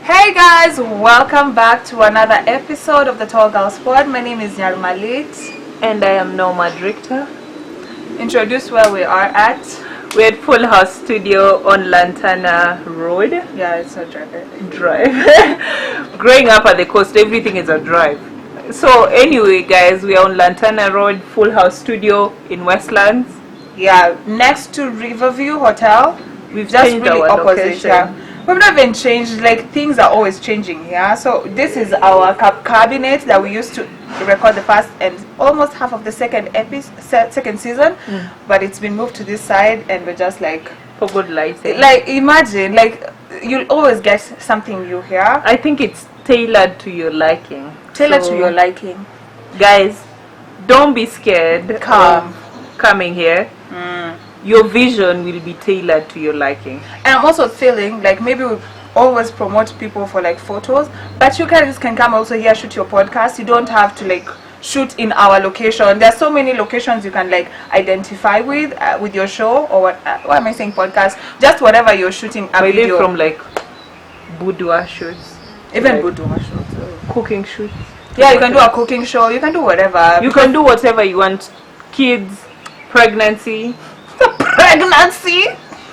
Hey guys, welcome back to another episode of the Tall Girls Pod. My name is Nyarmalit. And I am Nomad Richter. Introduce where we are at. We're at Full House Studio on Lantana Road. Yeah, it's a drive. Growing up at the coast, everything is a drive. So anyway, guys, we are on Lantana Road, Full House Studio in Westlands. Yeah, next to Riverview Hotel. We've just changed really our opposite. location. Yeah. We've not even changed, like things are always changing here. So this is our cabinet that we used to record the first and almost half of the second season, but it's been moved to this side and we're just like For good lighting. like imagine, like you'll always get something new here. I think it's tailored to your liking. Tailored So, to your liking. Guys, don't be scared Come. of coming here. Your vision will be tailored to your liking. And I'm also feeling like maybe we always promote people for like photos, but you guys can come also here, shoot your podcast. You don't have to like shoot in our location. There's so many locations you can like identify with your show, or what am I saying, podcast? Just whatever you're shooting a Maybe video. from like boudoir shoots, Even like boudoir shoots. cooking shoots. Yeah, you can do a cooking show. You can do whatever. You can do whatever you want. Kids, pregnancy. Pregnancy.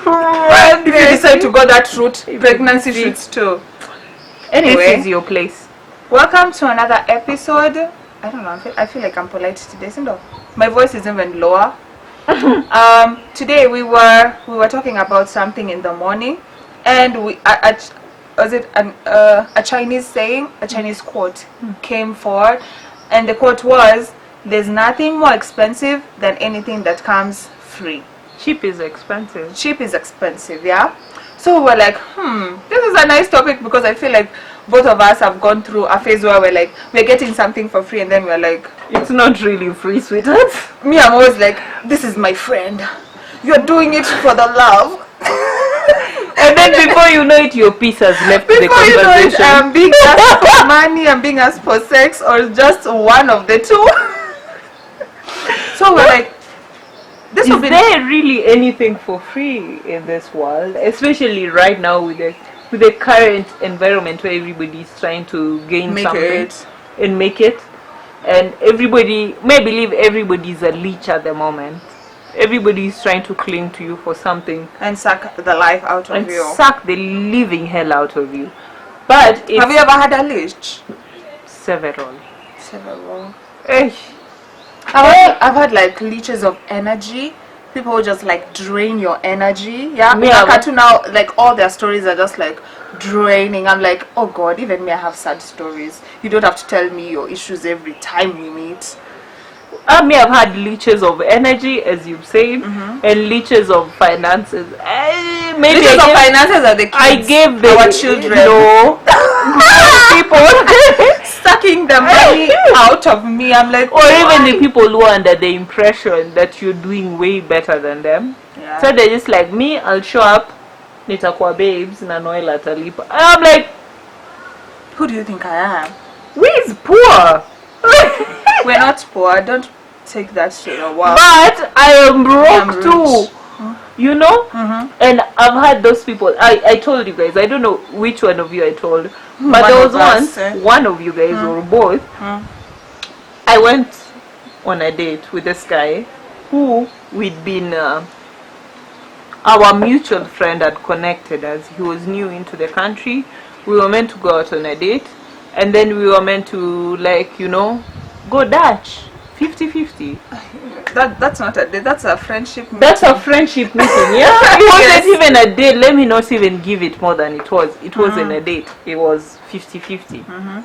If you decide to go that route, pregnancy see. shoots too. This Anyway, is your place. welcome to another episode. I don't know. I feel like I'm polite today. My voice is even lower. Today we were talking about something in the morning, and was it a Chinese saying, a Chinese quote came forward, and the quote was, "There's nothing more expensive than anything that comes free." Cheap is expensive. Cheap is expensive, yeah. So we were like, this is a nice topic, because I feel like both of us have gone through a phase where we're getting something for free, and then we're like, It's not really free, sweetheart. me, I'm always like, this is my friend, you're doing it for the love. And then before you know it, your piece has left the Before you know it, conversation. I'm being asked for money, I'm being asked for sex, or just one of the two. So we're like, this Is will be there really anything for free in this world, especially right now with the current environment where everybody is trying to gain Make something it. and make it, and everybody may believe everybody's a leech at the moment. Everybody is trying to cling to you for something and suck the life out of and you. suck the living hell out of you. But Have you ever had a leech? several. Several. Eh, I've had like leeches of energy. People who just like drain your energy. Yeah. Yeah, Cartoon now, like all their stories are just like draining. I'm like, oh God, even me, I have sad stories. You don't have to tell me your issues every time we meet. I may have had leeches of energy, as you've said, and leeches of finances. Maybe Leeches of I finances are the kids. I gave our the children. No, people, sucking the money out of me. I'm like, or even why? the people who are under the impression that you're doing way better than them. Yeah. So they're just like, me, I'll show up, nitakuwa babes na Noel atalipa. And I'm like, Who do you think I am? we is poor. We're not poor. Don't take that shit. Wow. But I am broke I'm too. rich. You know? And I've had those people. I told you guys, I don't know which one of you I told, but there was of us, one of you guys or both. I went on a date with this guy who we'd been, our mutual friend had connected us. He was new into the country. We were meant to go out on a date, and then we were meant to, like, you know, go Dutch 50-50. That's not a date. That's a friendship. That's a friendship meeting, yeah. It wasn't even a date. Let me not even give it more than it was. It wasn't a date. It was 50-50.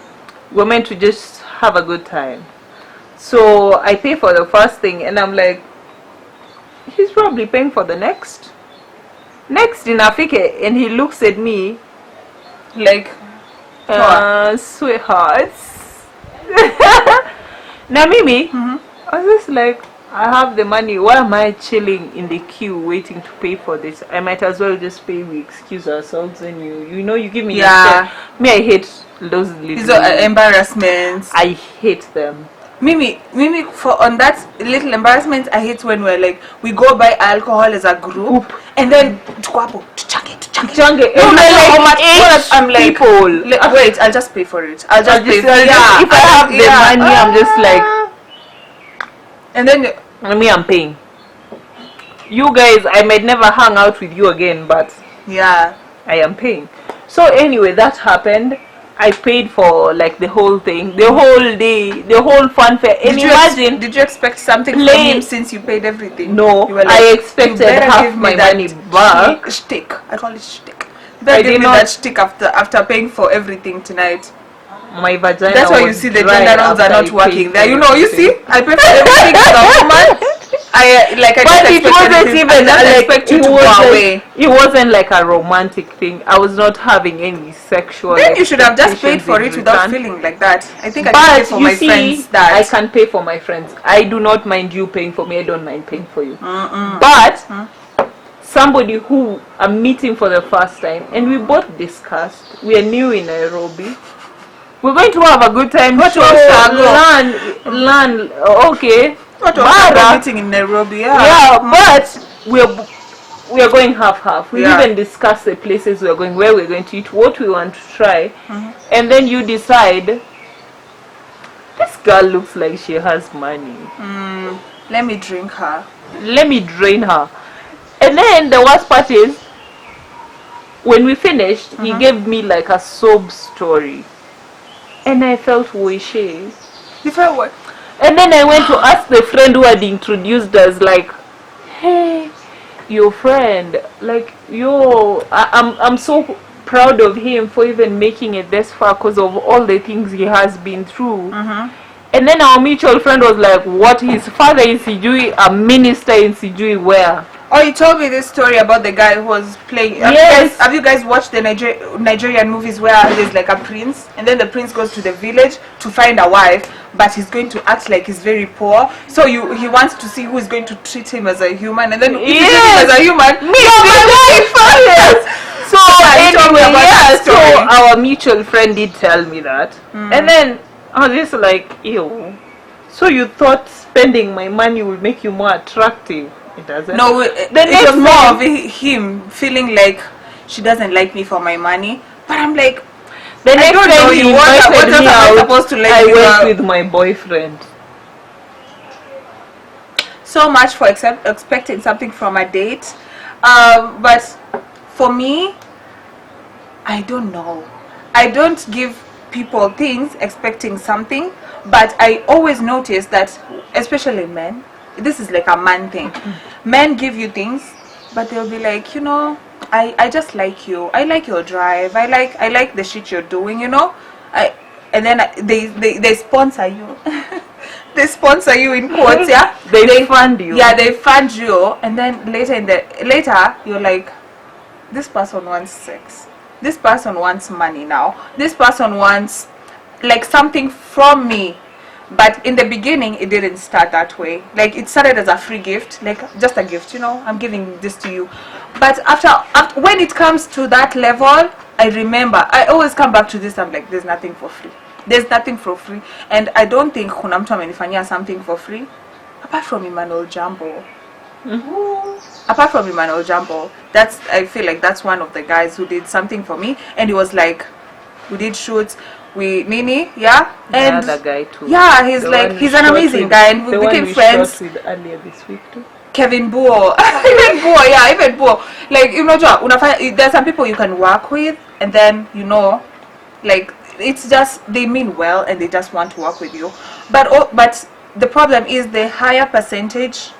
We're meant to just have a good time. So I pay for the first thing, and I'm like, he's probably paying for the next in Afike, and he looks at me like, sweethearts. Now Mimi, I was just like, I have the money. Why am I chilling in the queue waiting to pay for this? I might as well just pay. We excuse ourselves, and you give me. Yeah. Me, I hate those little. these are embarrassments. I hate them. Mimi, for on that little embarrassment, I hate when we go buy alcohol as a group, and then tuko hapo, tuchak, Chunk it. No, Like how much? I'm like, people. Wait, I'll just pay for it. I'll just pay for it. Yeah, if I have the money, I'm just like, and then I'm paying. You guys, I might never hang out with you again, but yeah, I am paying. So anyway, that happened. I paid for like the whole thing, the whole day, the whole funfair. And imagine, did you expect something from him since you paid everything? No, you were like, I expected half my money back. Shtick. I call it shtick. Better give me that shtick after paying for everything tonight. My vagina. That's why you see the gender roles are not working there. You know, you see, I pay for everything as a woman. But it wasn't even like it wasn't like a romantic thing. I was not having any sexual. Then you should have just paid for it without feeling like that. I think I can pay for my friends. That I can pay for my friends. I do not mind you paying for me. I don't mind paying for you. But somebody who I'm meeting for the first time, and we both discussed. We are new in Nairobi. We're going to have a good time. Learn. Okay. What was meeting in Nairobi? Yeah, but we are going half. We even discuss the places we are going, where we're going to eat, what we want to try, and then you decide. This girl looks like she has money. Let me drink her. Let me drain her. And then the worst part is, when we finished, he gave me like a sob story, and I felt wishy. You felt what? And then I went to ask the friend who had introduced us, like, hey, your friend, like, I'm so proud of him for even making it this far because of all the things he has been through. And then our mutual friend was like, what, his father in Sijui, a minister in Sijui, where? Oh, you told me this story about the guy who was playing. Yes. Have you guys watched the Nigerian movies where there's like a prince, and then the prince goes to the village to find a wife, but he's going to act like he's very poor. So he wants to see who is going to treat him as a human, and then if you treat him as a human, So anyway, so our mutual friend did tell me that, and then I was just like, ew. So you thought spending my money will make you more attractive? It doesn't. No, it was more of him feeling like she doesn't like me for my money. But I'm like, the next time he invited me out, I went with my boyfriend. So much for expecting something from a date. But for me, I don't know. I don't give people things expecting something. But I always notice that, especially men, this is like a man thing. Men give you things, but they'll be like, you know, I just like you. I like your drive. I like the shit you're doing, you know. And then they sponsor you. They sponsor you in quotes, yeah. They fund you. Yeah, they fund you, and then later you're like, this person wants sex. This person wants money now. This person wants like something from me. But in the beginning, it didn't start that way. Like, it started as a free gift, like just a gift, you know, I'm giving this to you. But after when it comes to that level, I remember, I always come back to this, I'm like, there's nothing for free. There's nothing for free. And I don't think kuna mtu amenifanyia something for free, apart from Emmanuel Jambo. Apart from Emmanuel Jambo, I feel like that's one of the guys who did something for me. And he was like, we did shoots. Nini, yeah, and the other guy too. Yeah, he's an amazing guy, and we became friends. Shot with earlier this week too. Kevin Buo, even Buo. Like, you know, there's some people you can work with, and then you know, like, it's just they mean well and they just want to work with you. But the problem is the higher percentage.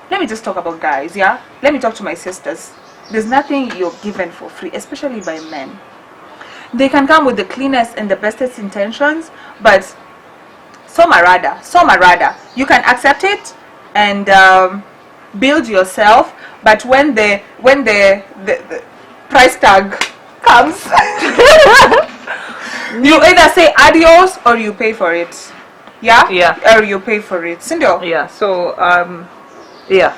Let me just talk about guys, yeah. Let me talk to my sisters. There's nothing you're given for free, especially by men. They can come with the cleanest and the bestest intentions, but some are rather. You can accept it and build yourself, but when the price tag comes, you either say adios or you pay for it. Yeah? Yeah. Or you pay for it. Cindo? Yeah. So yeah.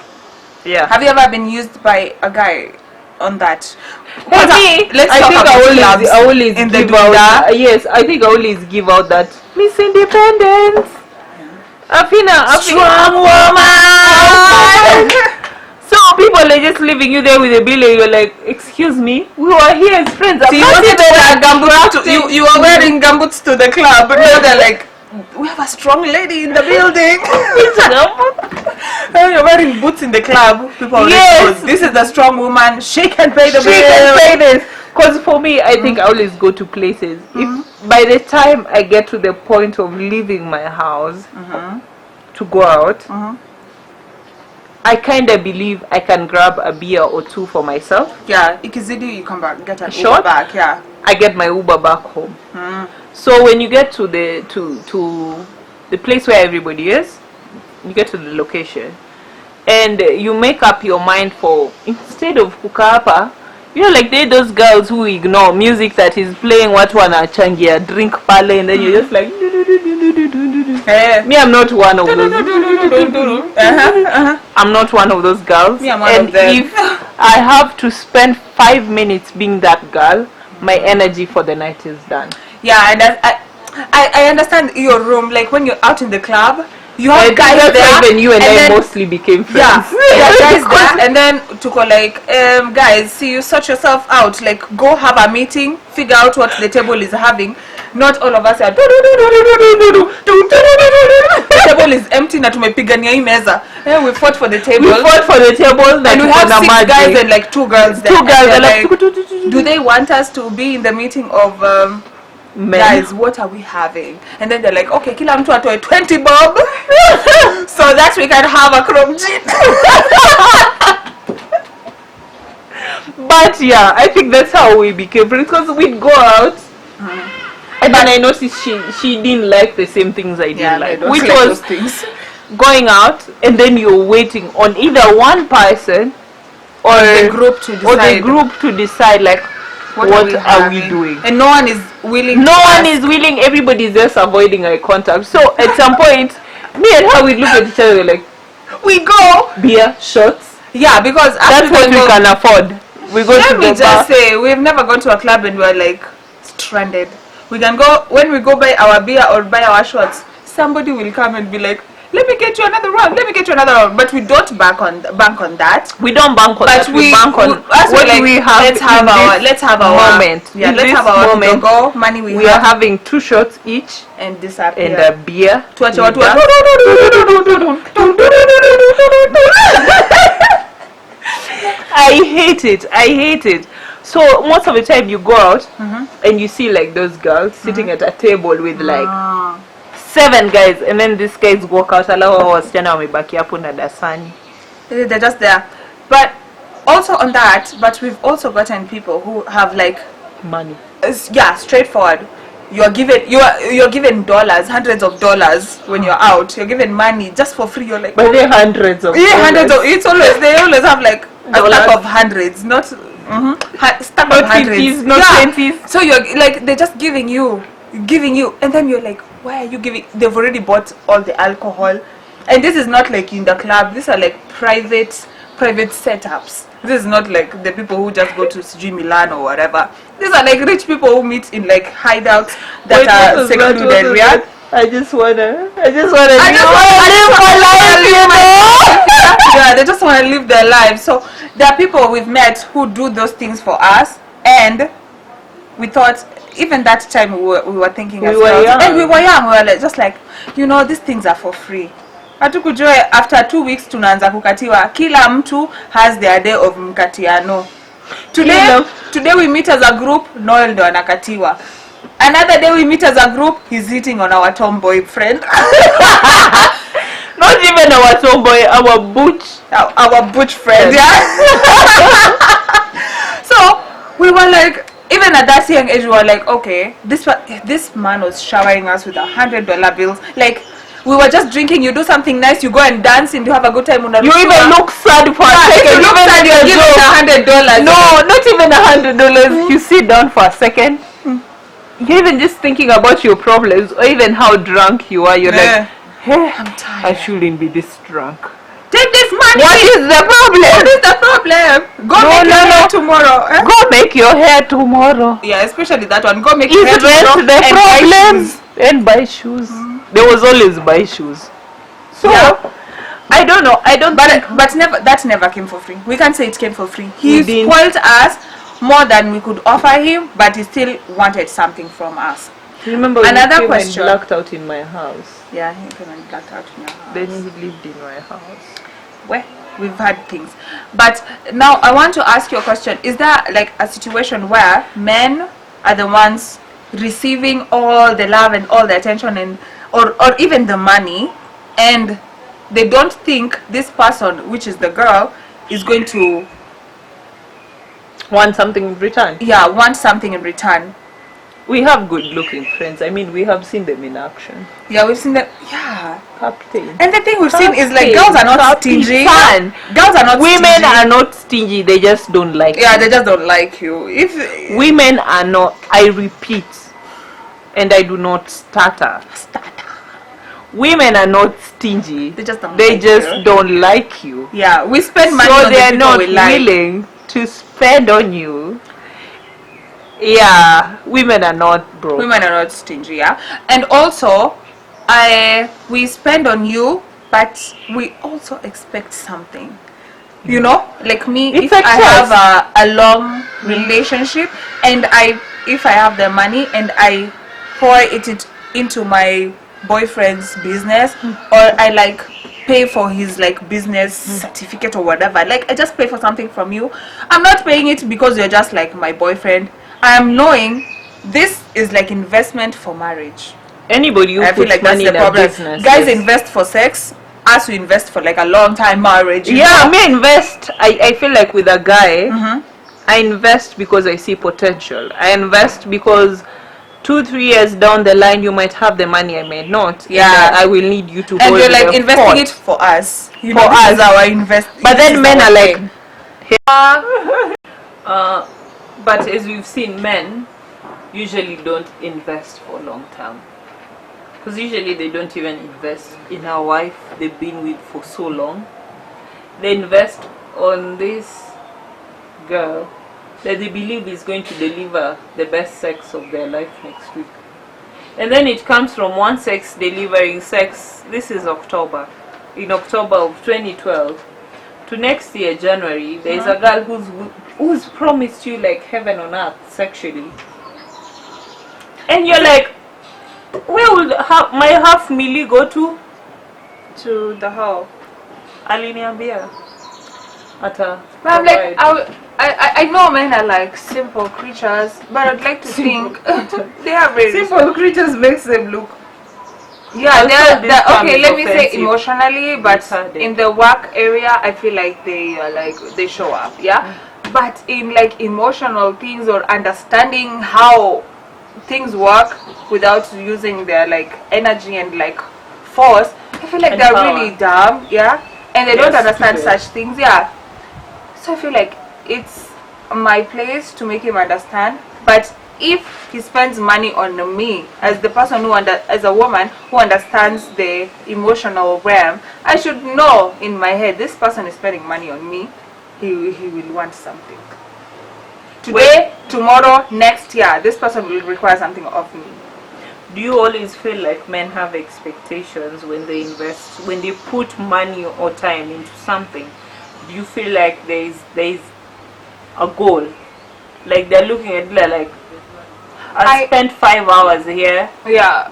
Have you ever been used by a guy on that? Let's talk about I always give out. Yes, I think I always give out that Miss Independence. Afina, strong woman. So Now people are just leaving you there with a bill, and you're like, excuse me, we were here as friends. So you wanted to wear gumboots to, you were wearing gumboots to the club, but now they're like, we have a strong lady in the building. Now you're wearing boots in the club. People are like, oh, this is the strong woman. She can pay the bill. She can pay this. Because for me, I think I always go to places. If by the time I get to the point of leaving my house to go out, I kind of believe I can grab a beer or two for myself. Yeah, ikizidi, you come back, get an Uber back. Yeah, I get my Uber back home. So when you get to the the place where everybody is, you get to the location, and you make up your mind for, instead of kukapa, you know, like those girls who ignore music that is playing what wanachangia drink pale, and then you're just like me, I'm not one of those. I'm not one of those girls. Me, I'm one and of them. If I have to spend 5 minutes being that girl, my energy for the night is done. Yeah, and I understand your room. Like when you're out in the club, you have guys there. Even you and I mostly became friends. Yeah, guys there, and then to go like, guys, see, you sort yourself out. Like, go have a meeting, figure out what the table is having. Not all of us are. The table is empty. Na tumepigania hii meza. We fought for the table. We fought for the table, and we have 6 guys and like 2 girls there. 2 girls. Like, do they want us to be in the meeting of? Guys, what are we having? And then they're like, okay, kila mtu atoe 20 bob so that we can have a chrome gin. But yeah, I think that's how we became friends, because we'd go out and then I noticed she didn't like the same things I didn't like, which was going out and then you're waiting on either one person or the group to decide like, what are we doing? And no one is willing. Everybody is just avoiding eye contact. So at some point, me and her, we look at each other like, we go beer, shots. Yeah, because that's what we can afford. We go to the bar. Let me just say, we've never gone to a club and we're like stranded. We can go, when we go buy our beer or buy our shots, somebody will come and be like, let me get you another round, but we don't bank on that. We don't bank on that. We bank on what we have. Let's have our moment. Yeah, let's have our moment. Money we are having 2 shots each and disappear. And a beer. I hate it. So most of the time you go out and you see like those girls sitting at a table with like 7 guys, and then these guys walk out, alawa wasichana wamebaki hapo na dasani. They're just there. But also on that, but we've also gotten people who have like money. Yeah, straightforward. You're given dollars, hundreds of dollars when you're out. You're given money just for free. You're like, but they're hundreds of dollars. Hundreds of. They always have like a stack of hundreds, not stack of hundreds. 50s, not 20s. So you're like, they're just giving you, and then you're like, why are you giving? They've already bought all the alcohol, and this is not like in the club. These are like private setups. This is not like the people who just go to Milan or whatever. These are like rich people who meet in like hideouts that are secluded. I just wanna live my life, you know. Yeah, they just wanna live their lives. So there are people we've met who do those things for us, and we thought, even that time we were thinking we were young. And we were like, just like, you know, these things are for free. Hatukujua after 2 weeks tunaanza kukatiwa. Kila mtu has their day of mkatiano. Today we meet as a group, Noel ndo anakatiwa. Another day we meet as a group, he's hitting on our tomboy friend. Not even our tomboy, our butch friend. Yeah. So we were like, even at that young age, we were like, okay, this man was showering us with $100 bills. Like, we were just drinking. You do something nice, you go and dance, and you have a good time. You even look sad for a second. You look sad. You're giving $100. No, not even $100. You sit down for a second. You're even just thinking about your problems, or even how drunk you are. You're like, hey, I'm tired. I shouldn't be this drunk. Take this money. What is the problem? Go make your hair tomorrow. Go make your hair tomorrow. Yeah, especially that one. Go make your hair tomorrow and buy shoes. There was always buy shoes. So I don't know. I don't think But never, that never came for free. We can't say it came for free. He We didn't. spoiled us more than we could offer him, but he still wanted something from us. remember Another he came question. and blacked out in my house. Yeah, he came and blacked out in your house. Then he lived in my house. Well, we've had things. But now I want to ask you a question. Is there like a situation where men are the ones receiving all the love and all the attention and or even the money, and they don't think this person, which is the girl, is going to Want something in return? want something in return? We have good looking friends. I mean, we have seen them in action. Yeah, we've seen that. Yeah. Captain. And the thing we've seen is like Captain, girls are not Captain stingy. fan. Girls are not Women stingy. are not stingy. They just don't like Yeah, you. they just don't like you. If Women are not. I repeat, and I do not stutter. Women are not stingy. They just don't They like just you. don't like you. Yeah, we spend money So on they the are people not we like. willing to spend on you. Yeah, women are not broke. Women are not stingy, yeah. And also, we spend on you, but we also expect something. You know, like me, It's if I excess. have a long relationship, and if I have the money and I pour it into my boyfriend's business, or I like pay for his like business certificate or whatever, like I just pay for something from you. I'm not paying it because you're just like my boyfriend. I am knowing this is like investment for marriage. Anybody who I feel puts like that's money the in a problem. business. Guys is- invest for sex, us we invest for like a long time marriage. you Yeah, know? me invest. I feel like with a guy, Mhm. I invest because I see potential. I invest because 2-3 years down the line you might have the money, I may not. Yeah. And I will need you to And hold you're like the investing fort. it for us. You For know, this is us. our invest. But this then is men our are like, thing. but as we've seen, men usually don't invest for long term. Because usually they don't even invest in a wife they've been with for so long. They invest on this girl that they believe is going to deliver the best sex of their life next week. And then it comes from one sex delivering sex. This is October. In October of 2012 to next year January, there is a girl who's promised you like heaven on earth sexually, and you're like, where will my half milli go to? To the hall. Aliniambia. Ata. But I'm like, I know men are like simple creatures, but I'd like to think they are very simple creatures makes them look. Yeah, Also, they're this term okay. is Let me say offensive. emotionally, but Retarded. in the work area, I feel like they are like they show up. Yeah, but in like emotional things or understanding how things work without using their like energy and like force, I feel like And they're power. really dumb. Yeah, and they Yes, don't understand stupid. such things. Yeah, so I feel like it's my place to make him understand, but if he spends money on me as the person as a woman who understands the emotional realm, I should know in my head this person is spending money on me. He will want something. Today, tomorrow, next year, this person will require something of me. Do you always feel like men have expectations when they invest, when they put money or time into something? Do you feel like there is a goal, like they're looking at like, I spent 5 hours here, Yeah,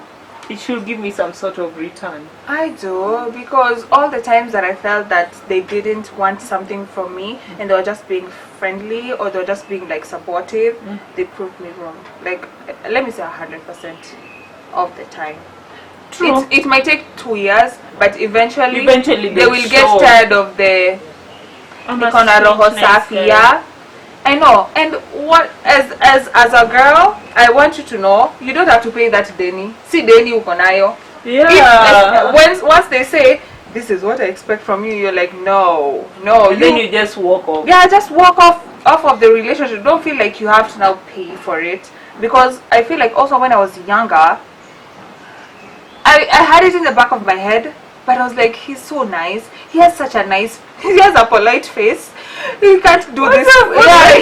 it should give me some sort of return? I do, because all the times that I felt that they didn't want something from me and they were just being friendly or they were just being like supportive, they proved me wrong. Like, let me say 100% of the time. True. It might take 2 years, but eventually they they'll will get show. tired of the Nikona roho safi, yeah. I know. And what as a girl, I want you to know you don't have to pay that deni. See deni uko nayo. Yeah. Once they say this is what I expect from you, you're like no. And then you just walk off. Yeah, just walk off of the relationship. Don't feel like you have to now pay for it, because I feel like also when I was younger, I had it in the back of my head, but I was like, he's so nice. He has such a nice. He has a polite face. He can't do this. Yeah.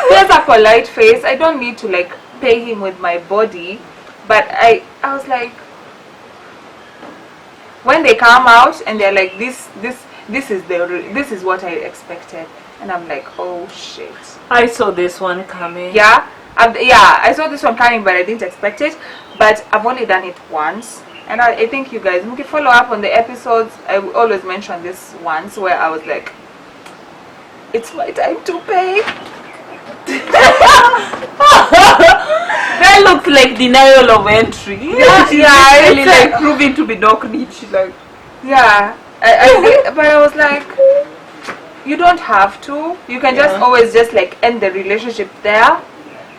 He has a polite face. I don't need to like pay him with my body, but I was like, when they come out and they're like, this is what I expected, and I'm like, oh shit. I saw this one coming. Yeah, I saw this one coming, but I didn't expect it. But I've only done it once, and I think you guys can follow up on the episodes. I always mention this once where I was like, it's my time to pay. That looks like denial of entry. Yeah, really it's like proving to be knock-niche, like. Yeah, but I was like, you don't have to. You can just always just like end the relationship there.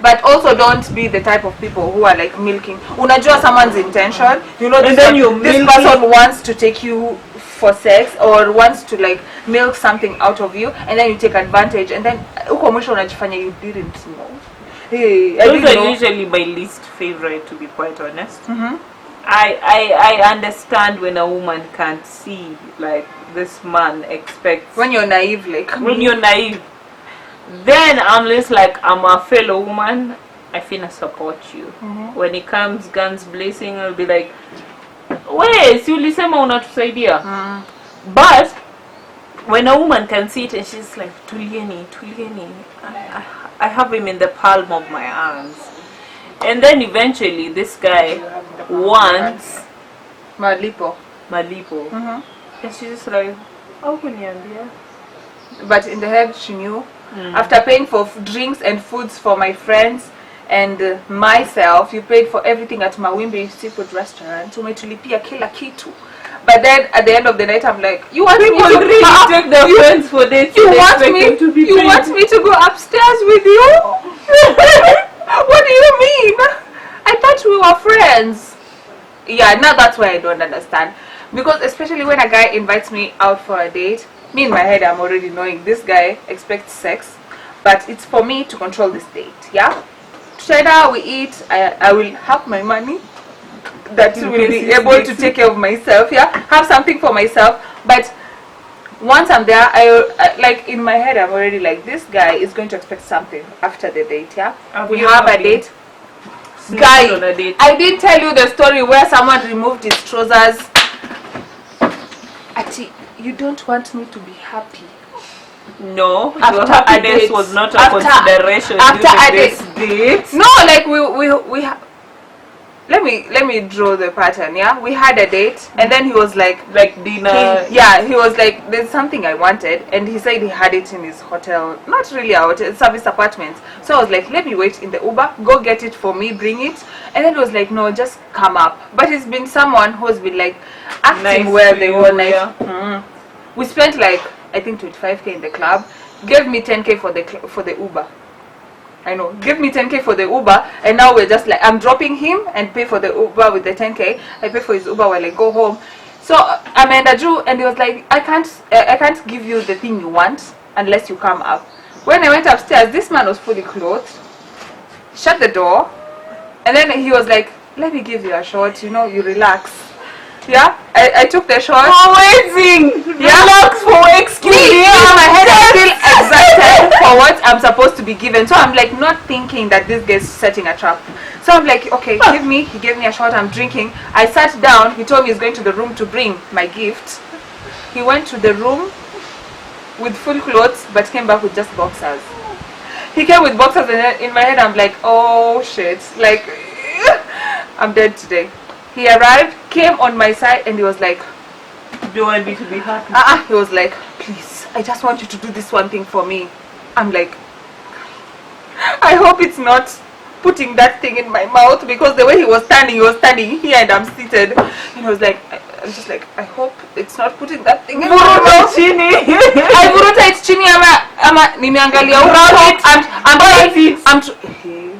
But also don't be the type of people who are like milking. Unajua someone's intention. You know, this person wants to take you for sex or wants to like milk something out of you, and then you take advantage, and then uko mwisho unajifanya you didn't know. Hey, those are usually my least favorite, to be quite honest. I understand when a woman can't see like this man expects. When you're naive, like when you're naive, then I'm just like, I'm a fellow woman, I finna support you. When it comes guns blazing, I'll be like, wait, si ulisema unatusaidia. But when a woman can see it and she's like, tulieni, I have him in the palm of my hands. And then eventually this guy wants malipo. And she's just like, how can you be? But in the head she knew. After paying for drinks and foods for my friends and myself, you paid for everything at Mawimbi seafood restaurant. Umetulipia kila kitu. But then at the end of the night, I'm like, you want me to really take their friends for this? You want me to go upstairs with you? What do you mean? I thought we were friends. Yeah, now that's why I don't understand. Because especially when a guy invites me out for a date, me in my head I'm already knowing this guy expects sex, but it's for me to control this date. Yeah, together we eat. I will have my money that will be able to take care of myself. Yeah, have something for myself. But once I'm there, I like in my head I'm already like, this guy is going to expect something after the date. Yeah, we have a date. Guy, I didn't tell you the story where someone removed his trousers. Ati, you don't want me to be happy? No, your happiness was not a consideration after this date. No, like we let me draw the pattern. Yeah, we had a date, and then he was like dinner. He was like, there's something I wanted, and he said he had it in his hotel, not really a hotel, service apartments. So I was like, let me wait in the Uber, go get it for me, bring it. And then he was like, no, just come up. But it's been someone who's been like acting nice where they were nice. Yeah. We spent like, I think 25k in the club. Gave me 10k for the Uber. I know, give me 10k for the Uber, and now we're just like, I'm dropping him and pay for the Uber with the 10k. I pay for his Uber while I go home. So Amanda Drew, and he was like, I can't give you the thing you want unless you come up. When I went upstairs, this man was fully clothed, shut the door, and then he was like, let me give you a shot, you know, you relax. Yeah, I took the shot. Amazing! Yeah. Relax for excuse me. In my head I feel excited for what I'm supposed to be given. So I'm like not thinking that this guy's setting a trap. So I'm like, okay, give me. He gave me a shot, I'm drinking. I sat down, he told me he's going to the room to bring my gift. He went to the room with full clothes but came back with just boxers. He came with boxers, and in my head I'm like, oh shit, like I'm dead today. He arrived, came on my side, and he was like, do you want me to be happy? He was like, please, I just want you to do this one thing for me. I'm like, I hope it's not putting that thing in my mouth, because the way he was standing here and I'm seated. And he was like, I'm just like, I hope it's not putting that thing in my mouth. I vuruta it chini ama nimeangalia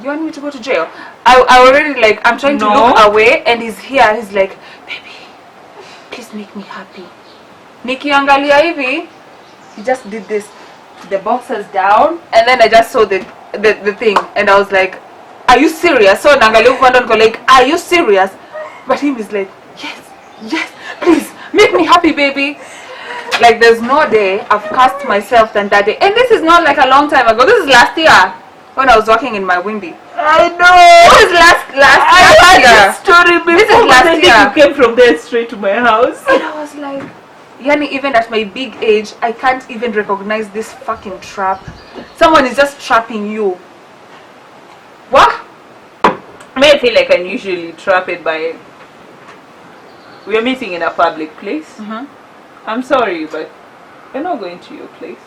you want me to go to jail? I already like, I'm trying to look away, and he's here. He's like, baby, please make me happy. Nikiangalia hivi, he just did this, the boxers down, and then I just saw the thing, and I was like, are you serious? So nangalia upande niko like, are you serious? But him is like, yes, please make me happy, baby. Like there's no day I've cursed myself than that day, and this is not like a long time ago. This is last year when I was working in my Wimby. I know. This is last I had year. this story before. This is last but then year. you came from there straight to my house. And I was like, Yani, even at my big age, I can't even recognize this fucking trap. Someone is just trapping you. What? I feel like I'm usually trapped by. We're meeting in a public place. I'm sorry, but we're not going to your place.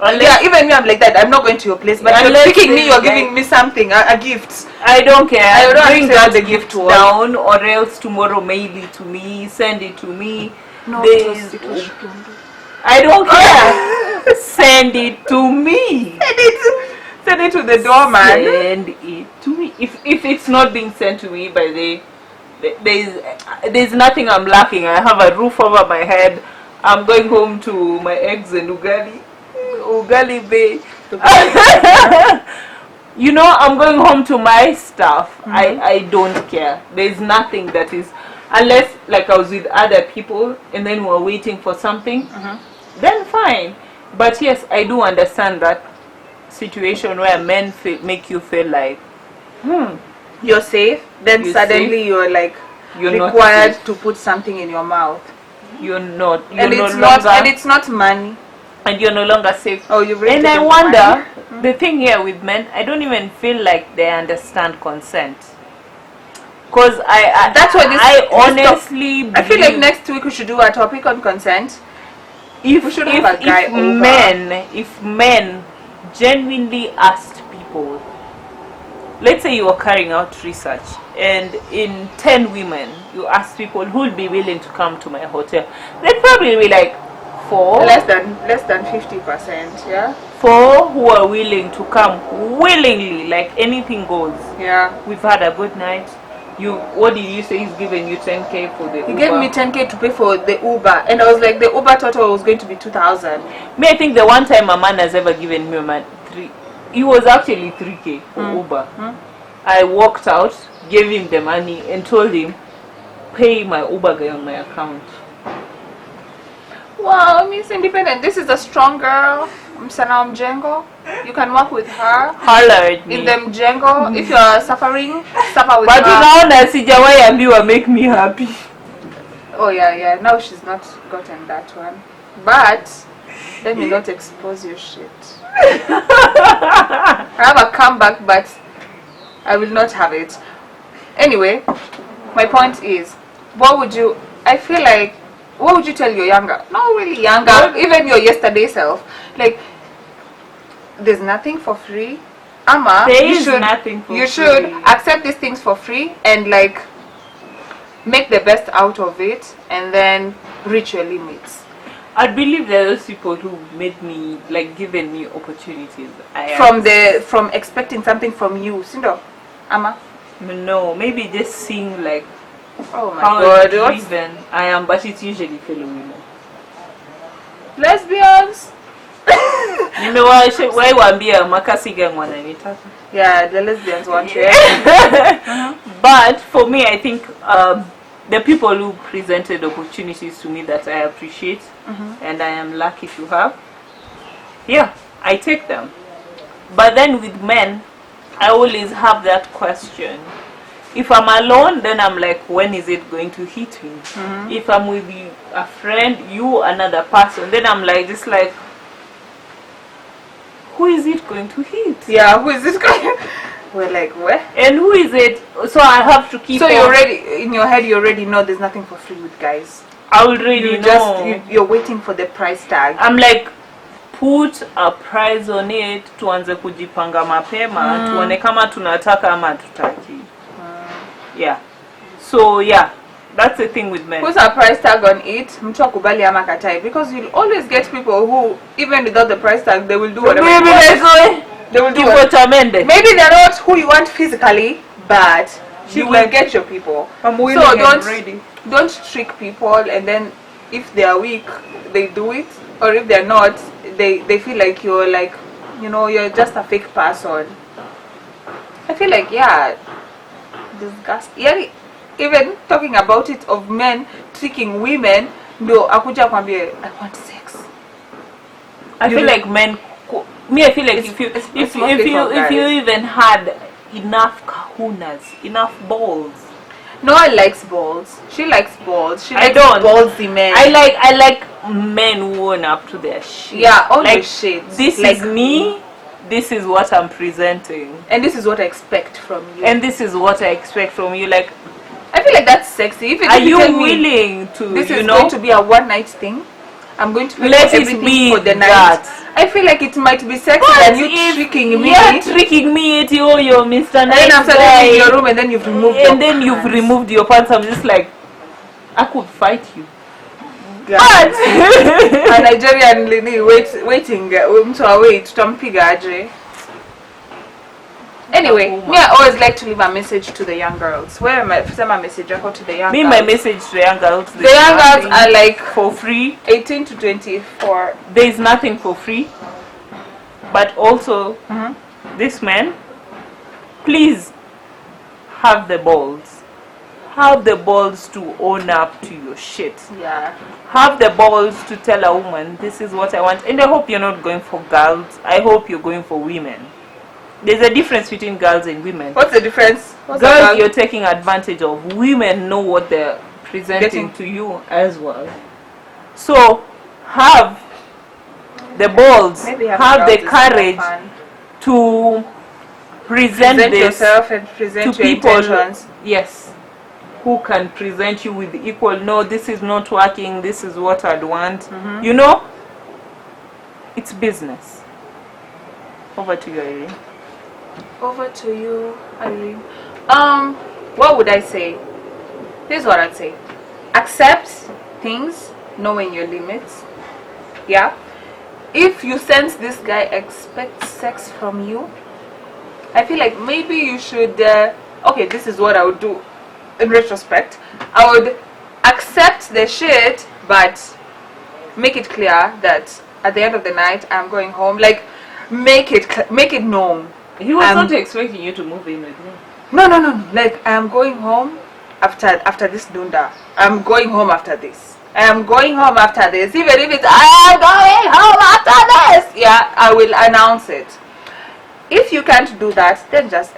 Yeah, even me, I'm like that. I'm not going to your place, but you're picking me, you're giving me something, a gift. I don't care. I don't bring understand that the gift word. down, or else tomorrow mail it to me, send it to me. No, There's- it was I don't care. Send it to me. Send it to the doorman. Send it to me. If it's not being sent to me by there's nothing I'm lacking. I have a roof over my head. I'm going home to my eggs and ugali bay. You know, I'm going home to my stuff. I don't care. There's nothing that is, unless like I was with other people and then we're waiting for something, then fine. But yes, I do understand that situation where men make you feel like You're safe, then You're suddenly safe. you're like You're not required safe. to put something in your mouth. you're no And longer it's not money. and you're no longer safe. Oh, you've already And I taken wonder, money. the thing here with men, I don't even feel like they understand consent. Because That's why this I this honestly I feel like believe next week we should do a topic on consent. if, we should have a guy over. if men genuinely asked people, let's say you were carrying out research and in 10 women you asked people who would be willing to come to my hotel, they'd probably be like 4 Less than 50%, yeah? 4 who are willing to come willingly, like anything goes. Yeah. We've had a good night. What did you say? He's giving you 10k for the Uber? He gave me 10k to pay for the Uber, and I was like, the Uber total was going to be 2,000. I think the one time a man has ever given me it was actually 3k for Uber. I walked out, gave him the money and told him, pay my Uber guy on my account. Wow, Miss Independent, this is a strong girl. Msana Mjengo. You can work with her. Holler at me. In the Mjengo, if you're suffering, suffer with But her. unaona sijawahi ambiwa make me happy. Oh yeah, now she's not gotten that one. But let me not expose your shit. I have a comeback, but I will not have it. Anyway, my point is, what would you tell your younger, not really younger, even your yesterday self, like, there's nothing for free. Ama, you should accept these things for free and like make the best out of it and then reach your limits. I believe there are those people who made me, like, given me opportunities. From expecting something from you, Sindo, Ama. No, maybe just seeing like Oh my how God, driven I am, but it's usually fellow women. Lesbians. Waiwambia makasiga mwananitaka. Yeah, the lesbians want you. But for me, I think the people who presented opportunities to me that I appreciate and I am lucky to have, yeah, I take them. But then with men, I always have that question. If I'm alone, then I'm like, when is it going to hit me? If I'm with a friend, you, another person, then I'm like, just like, who is it going to hit? Yeah, who is this guy? We're like, where? And who is it? So I have to keep. So you already, in your head, you already know there's nothing for free with guys. I already know. You're waiting for the price tag. I'm like, put a price on it, tuanze kujipanga mapema, tuone kama tunataka ama tutaki. Yeah. So yeah, that's the thing with men. Put a price tag on it, mtu akubali ama katai, because you'll always get people who, even without the price tag, they will do whatever. They will do whatever. Maybe they're not who you want physically, but you will get your people. I'm willing so and ready. Don't trick people, and then if they are weak, they do it, or if they're not, they feel like you're like, you're just a fake person. I feel like, yeah, disgusting. Yeah, even talking about it of men tricking women, no, akuja kwambie, I want sex. I feel like men. I feel like if you even had enough kahunas, enough balls. Noah likes balls. She likes balls. She I likes don't. ballsy men. I like men who own up to their shit. Yeah, all like the shit. This like, is me. This is what I'm presenting. And this is what I expect from you. And this is what I expect from you. Like, I feel like that's sexy. Are you willing to, this you is know, going to be a one night thing? I'm going to pay let for it everything be for the night. that. I feel like it might be sexy What than you if tricking me. you're tricking me at yo Mr. And Nice then after Guy, that in your room and then you've removed your and then you've pants. removed your pants. I'm just like, I could fight you. God. But A Nigerian lady waiting mtu away tutampiga aje. Anyway, me I always like to leave a message to the young girls. Where am I? Send a message to the young me, girls. my message to the young girls. The young girls are like for free. 18 to 24. There is nothing for free. But also, this man, please have the balls. Have the balls to own up to your shit. Yeah. Have the balls to tell a woman, this is what I want. And I hope you're not going for girls. I hope you're going for women. There's a difference between girls and women. What's the difference? What's Girls, you're taking advantage of. Women know what they're presenting Getting. to you as well. So, have the balls, Maybe have the girls is more courage fun. to present Present this yourself and present to your people. intentions. Yes, who can present you with equal. No, this is not working. This is what I'd want. You know, it's business. Over to you, Irene. Over to you, Irene. What would I say? Here's what I'd say. Accept things, knowing your limits. Yeah. If you sense this guy expects sex from you, I feel like maybe you should. Okay, this is what I would do. In retrospect, I would accept the shit, but make it clear that at the end of the night I'm going home. Like, make it known. He was not expecting you to move in with me. No. Like, I'm going home after this dunda. I'm going home after this. I'm going home after this. Even if it's I am going home after this, yeah, I will announce it. If you can't do that, then just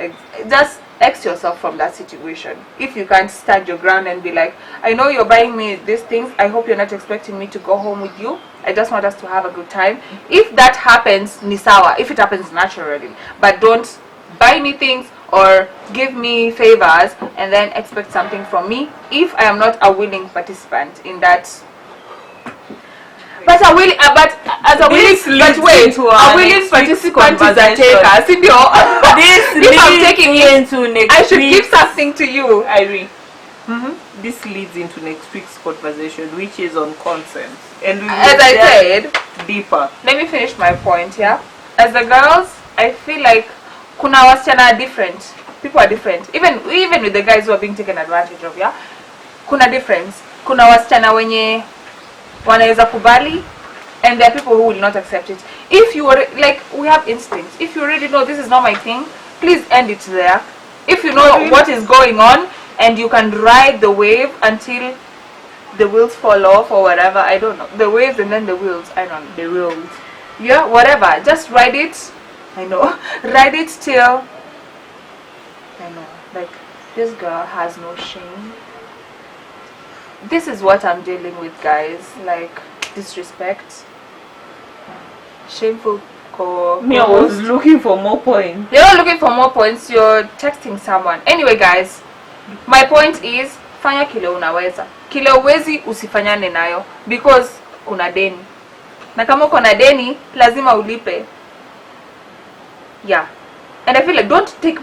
X yourself from that situation. If you can't stand your ground and be like, I know you're buying me these things, I hope you're not expecting me to go home with you. I just want us to have a good time. If that happens, ni sawa. If it happens naturally, but don't buy me things or give me favors and then expect something from me if I am not a willing participant in that. But a willing, but as a willing, but wait, a willing participant is a taker. This if I'm taking you, into next I should week's, give something to you. Irene. This leads into next week's conversation, which is on consent, and we will As I delve said, deeper. let me finish my point. Yeah, as the girls, I feel like kuna wasichana are different. People are different. Even with the guys who are being taken advantage of. Yeah, kuna difference. Kuna wasichana wenye wanaweza kubali, and there are people who will not accept it. If you are like, we have instincts. If you already know this is not my thing, please end it there. If you know what is going on and you can ride the wave until the wheels fall off or whatever, I don't know, the waves and then the wheels, I don't know, the wheels, yeah, whatever, just ride it. I know. Ride it till, I know, like, this girl has no shame. This is what I'm dealing with, guys. Like, disrespect, shameful Me, I was looking for more points. You're not looking for more points, you're texting someone. Anyway, guys, my point is, fanya kile unaweza. Kile uwezi usifanyane nayo, because kuna deni. Na kama uko na deni, lazima ulipe. Yeah. And I feel like don't take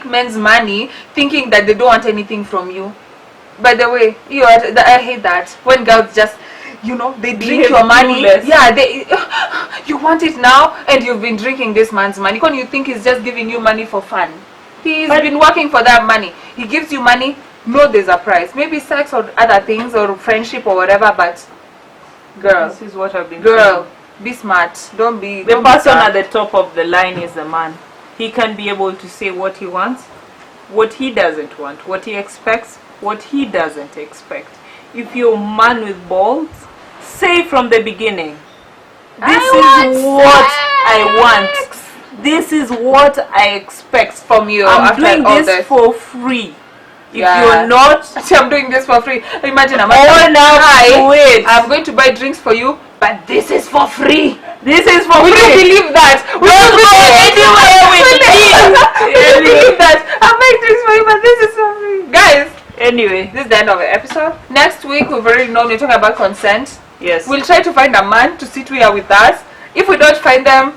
men's money thinking that they don't want anything from you. By the way, I hate that when girls just, they drink your money. Clueless. Yeah, you want it now and you've been drinking this man's money. When you think he's just giving you money for fun. He's been working for that money. He gives you money, no, there's a price. Maybe sex or other things or friendship or whatever, but girl, this is what I've been saying. Be smart. Don't be the person at the top of the line is the man. He can be able to say what he wants, what he doesn't want, what he expects, what he doesn't expect. If you're a man with balls, say from the beginning, this is what I want. this is what I expect from you. I'm after doing all this for free. If Yeah. you're not, See, I'm doing this for free. Imagine I'm wait. I'm going to buy drinks for you, but this is for free. This is for Will you free. believe that? Will Don't you go anywhere with me. Will you believe that? I'm buying drinks for you, but this is for free. Guys, Anyway, this is the end of the episode. Next week, we've already known we're talking about consent. yes, We'll try to find a man to sit here with us. If we don't find them,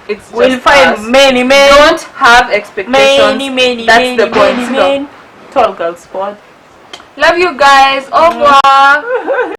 it's we'll just find us. many men. Don't have expectations. Many, That's the point. many men. Tall girl squad. Love you guys. Au revoir.